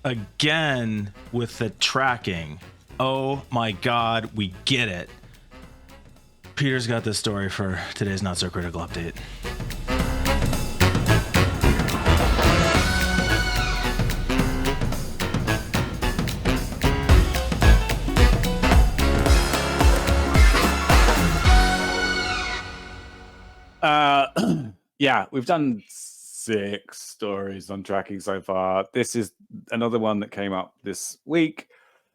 again with the tracking. Oh my God, we get it. Peter's got this story for today's Not So Critical update. Yeah, we've done 6 stories on tracking so far. This is another one that came up this week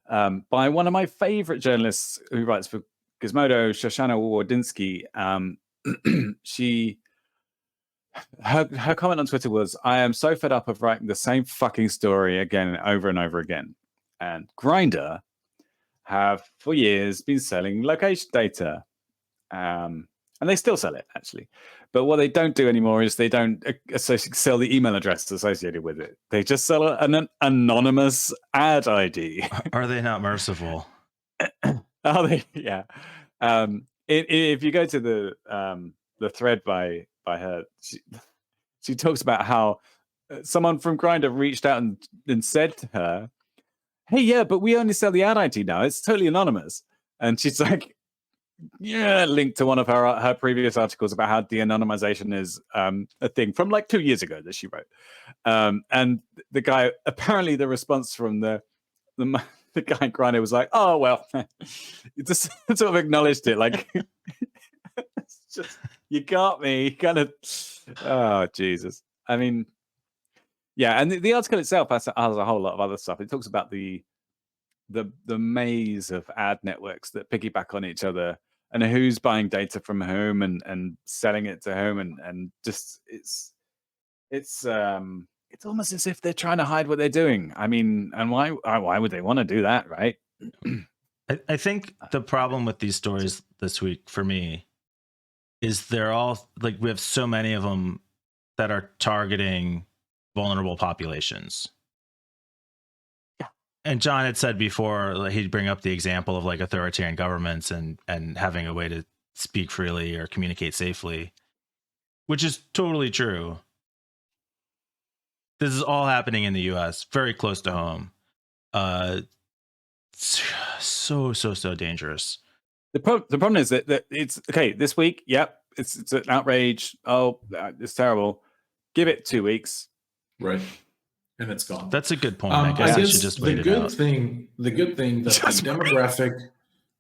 by one of my favorite journalists who writes for Gizmodo, Shoshana Wardinsky. Her comment on Twitter was, "I am so fed up of writing the same fucking story again and over again." And Grindr have for years been selling location data. And they still sell it, actually. But what they don't do anymore is they don't sell the email address associated with it. They just sell an anonymous ad ID. Are they not merciful? Are they? Yeah. If you go to the thread by her, she talks about how someone from Grindr reached out and said to her, "Hey, yeah, but we only sell the ad ID now. It's totally anonymous." And she's like, yeah, linked to one of her previous articles about how de-anonymization is a thing from like 2 years ago that she wrote. And the guy, apparently the response from the guy in Grindr was like, "Oh, well," he just sort of acknowledged it. Like, it's just, you got me. Kind of, oh, Jesus. I mean, yeah. And the article itself has a whole lot of other stuff. It talks about the maze of ad networks that piggyback on each other, and who's buying data from whom and selling it to whom, and just it's almost as if they're trying to hide what they're doing. I mean, and why would they want to do that, right? I think the problem with these stories this week for me is they're all like, we have so many of them that are targeting vulnerable populations. And John had said before, like, he'd bring up the example of like authoritarian governments and having a way to speak freely or communicate safely, which is totally true. This is all happening in the US, very close to home. So dangerous. The problem is that it's okay this week. Yep, it's an outrage. Oh, it's terrible. Give it 2 weeks, right? And it's gone. That's a good point. I guess I should just wait it out. The good thing that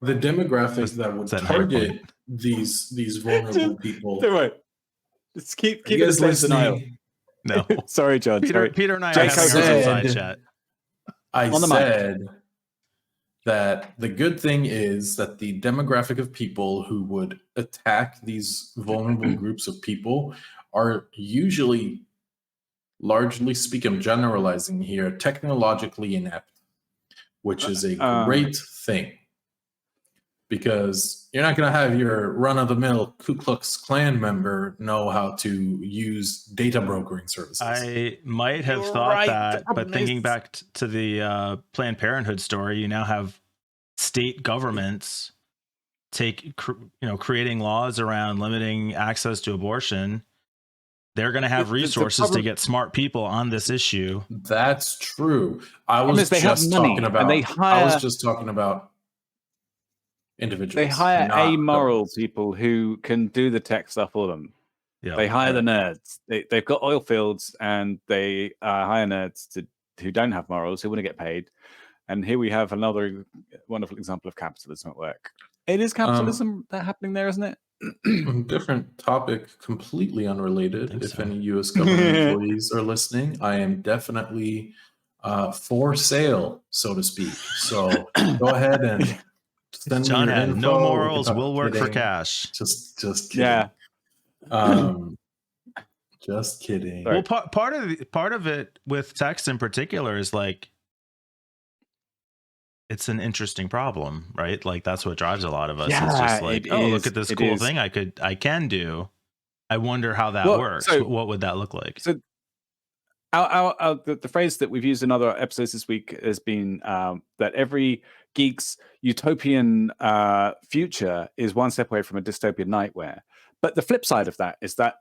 the demographic that would target these vulnerable people. Right. Just keep it the same denial. No, sorry, John. Peter and I are having our side chat. I said that the good thing is that the demographic of people who would attack these vulnerable groups of people are usually, largely speaking, I'm generalizing here, technologically inept, which is a great thing. Because you're not going to have your run-of-the-mill Ku Klux Klan member know how to use data brokering services. I might have thought that, but thinking back to the Planned Parenthood story, you now have state governments creating laws around limiting access to abortion. They're going to have resources to get smart people on this issue. That's true. I was just talking about individuals. They hire amoral people who can do the tech stuff for them. Yeah, they hire the nerds. They've got oil fields, and they hire nerds who don't have morals, who want to get paid. And here we have another wonderful example of capitalism at work. It is capitalism that happening there, isn't it? Different topic, completely unrelated. If any U.S. government employees are listening, I am definitely for sale, so to speak. So go ahead and send John me your had info. no morals. Will work for cash. Just kidding. Yeah. Just kidding. Well, part of it with text in particular is like, it's an interesting problem, right? Like, that's what drives a lot of us. It's just like, look at this cool thing I can do. I wonder how that works. So, what would that look like? So the phrase that we've used in other episodes this week has been that every geek's utopian future is one step away from a dystopian nightmare. But the flip side of that is that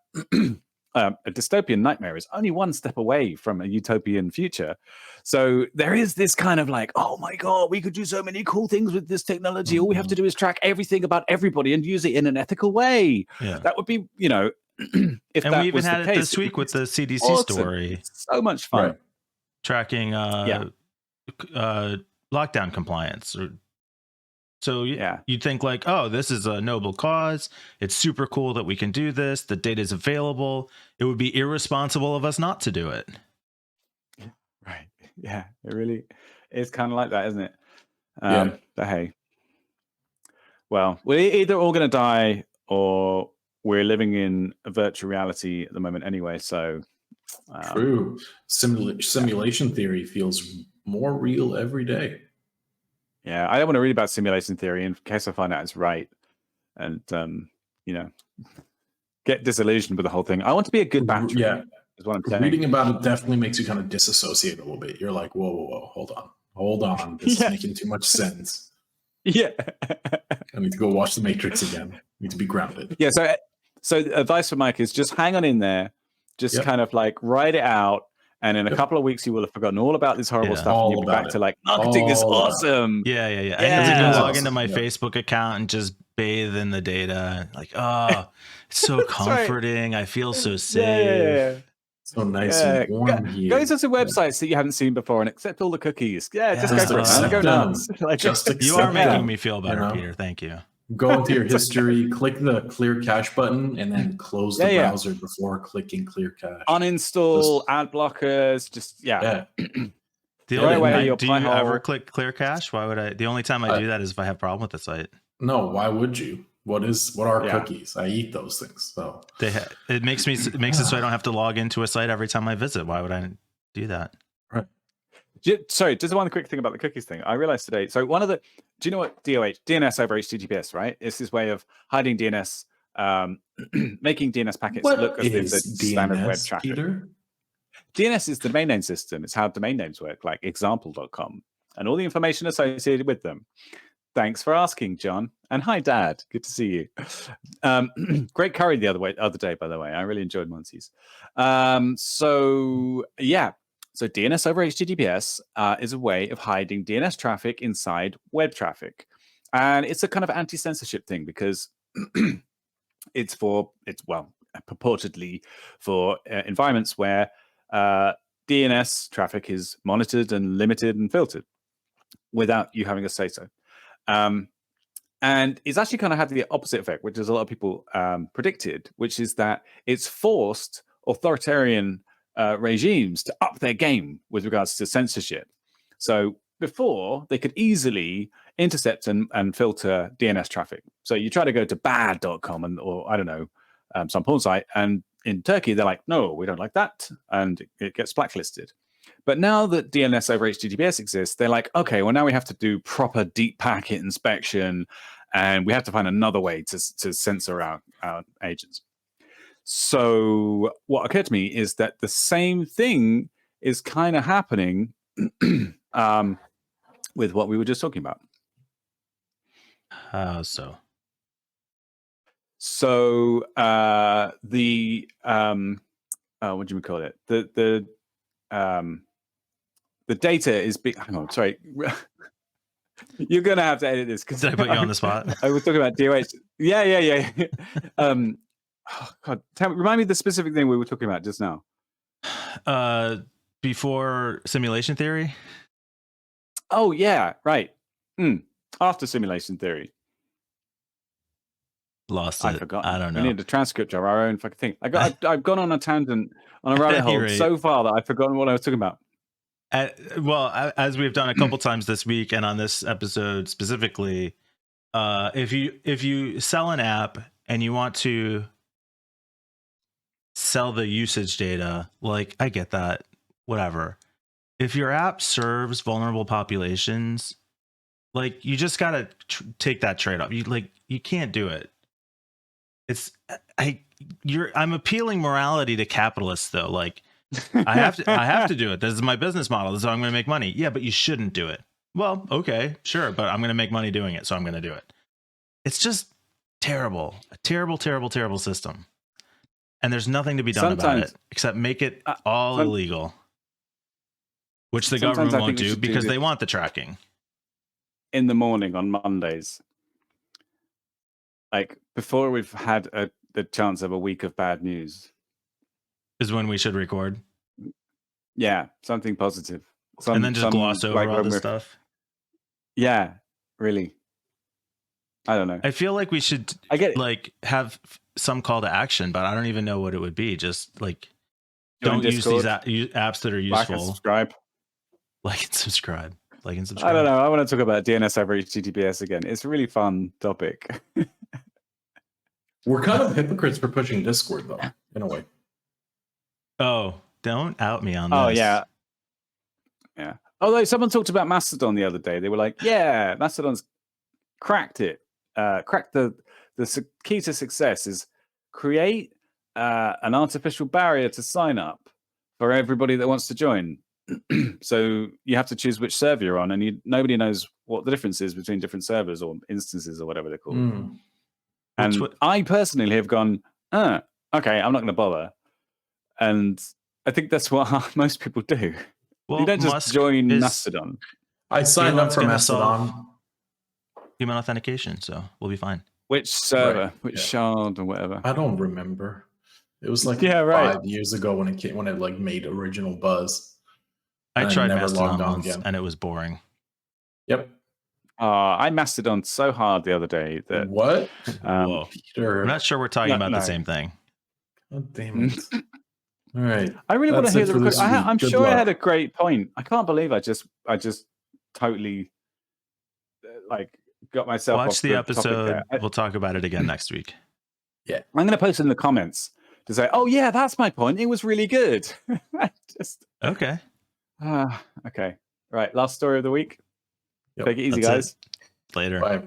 a dystopian nightmare is only one step away from a utopian future. So there is this kind of like, oh my God, we could do so many cool things with this technology. All we have to do is track everything about everybody and use it in an ethical way. Yeah. That would be, if And that we even was had the it case, this week with the CDC awesome. story. So much fun. Right. Tracking lockdown compliance. So you'd think like, oh, this is a noble cause. It's super cool that we can do this. The data is available. It would be irresponsible of us not to do it. Right. Yeah, it really is kind of like that, isn't it? Yeah. But hey, well, we're either all going to die or we're living in a virtual reality at the moment anyway. So true. Simulation theory feels more real every day. Yeah, I don't want to read about simulation theory in case I find out it's right, and get disillusioned with the whole thing. I want to be a good battery. Yeah, is what I'm saying. Reading about it definitely makes you kind of disassociate a little bit. You're like, whoa, hold on. This is making too much sense. Yeah, I need to go watch The Matrix again. I need to be grounded. Yeah. So advice for Mike is just hang on in there, just kind of like write it out. And in a couple of weeks, you will have forgotten all about this horrible stuff, and you'll be back to like, marketing is awesome. Yeah. I need to go log into my Facebook account and just bathe in the data. Like, oh, it's so comforting. Right. I feel so safe. Yeah. So nice and warm here. Go to some websites that you haven't seen before and accept all the cookies. Just go for it, man. Go nuts. Like, you are making me feel better, Peter. Thank you. Go into your history, click the clear cache button, and then close the browser before clicking clear cache. Uninstall ad blockers. The only way do you ever click clear cache? Why would I? The only time I do that is if I have a problem with the site. No, why would you? What are cookies? I eat those things. So it makes it so I don't have to log into a site every time I visit. Why would I do that? Right. Sorry, just one quick thing about the cookies thing. I realized today. So do you know what DNS over HTTPS, right? It's this way of hiding DNS, making DNS packets look as if it's standard web traffic. Peter? DNS is the domain name system. It's how domain names work, like example.com, and all the information associated with them. Thanks for asking, John. And hi, Dad. Good to see you. Great curry the other day, by the way. I really enjoyed Monsi's. So DNS over HTTPS is a way of hiding DNS traffic inside web traffic. And it's a kind of anti-censorship thing because it's purportedly for environments where DNS traffic is monitored and limited and filtered without you having a say-so. And it's actually kind of had the opposite effect, which is a lot of people predicted, which is that it's forced authoritarian regimes to up their game with regards to censorship. So before, they could easily intercept and filter DNS traffic. So you try to go to bad.com or I don't know, some porn site, and in Turkey, they're like, no, we don't like that, and it gets blacklisted. But now that DNS over HTTPS exists, they're like, okay, well, now we have to do proper deep packet inspection, and we have to find another way to censor our agents. So what occurred to me is that the same thing is kind of happening with what we were just talking about. How so? So what do you call it? The data is big. Hang on, sorry. You're gonna have to edit this because did I put you on the spot? I was talking about DOH. Yeah. Oh, God, remind me the specific thing we were talking about just now. Before simulation theory. Oh yeah, right. After simulation theory. Lost it. I forgot. I don't know. We need a transcript of our own fucking thing. I've gone on a tangent on a rabbit hole so far that I've forgotten what I was talking about. As we've done a couple times this week, and on this episode specifically, if you sell an app and you want to sell the usage data, like, I get that, whatever. If your app serves vulnerable populations, like, you just gotta take that trade-off. You can't do it. I'm appealing morality to capitalists though. Like, I have to do it. This is my business model. This is how I'm going to make money. Yeah, but you shouldn't do it. Well, okay, sure, but I'm going to make money doing it, so I'm going to do it. It's just terrible. A terrible, terrible, terrible system. and there's nothing to be done about it except make it all illegal, which the government won't do because they want the tracking. In the morning on Mondays, like before we've had the chance of a week of bad news, is when we should record. Yeah, something positive. And then just gloss over all this stuff. Yeah, really. I don't know. I feel like we should like have some call to action, but I don't even know what it would be. Just like don't use these apps that are useful. Like and subscribe. Like and subscribe. Like and subscribe. I don't know. I want to talk about DNS over HTTPS again. It's a really fun topic. We're kind of hypocrites for pushing Discord, though, in a way. Oh, don't out me on this. Oh, yeah. Yeah. Although someone talked about Mastodon the other day. They were like, yeah, Mastodon's cracked it. Cracked the key to success is create an artificial barrier to sign up for everybody that wants to join. So you have to choose which server you're on, and nobody knows what the difference is between different servers or instances or whatever they're called. And I personally have gone, okay, I'm not going to bother. And I think that's what most people do. Well, you don't just join Mastodon. I signed up for Mastodon. Human authentication, so we'll be fine. Which server? Which shard or whatever? I don't remember. It was like 5 years ago when it like made original buzz. I tried Mastodon once and it was boring. Yep. I Mastodon so hard the other day that what? Peter. I'm not sure we're talking about the same thing. God damn it. All right. I really want to hear the recording. I'm sure I had a great point. I can't believe I just totally like got myself. Watch the episode. We'll talk about it again next week. Yeah, I'm going to post in the comments to say, "Oh yeah, that's my point. It was really good." Okay. Okay. Right. Last story of the week. Take it easy, guys. Later. Bye.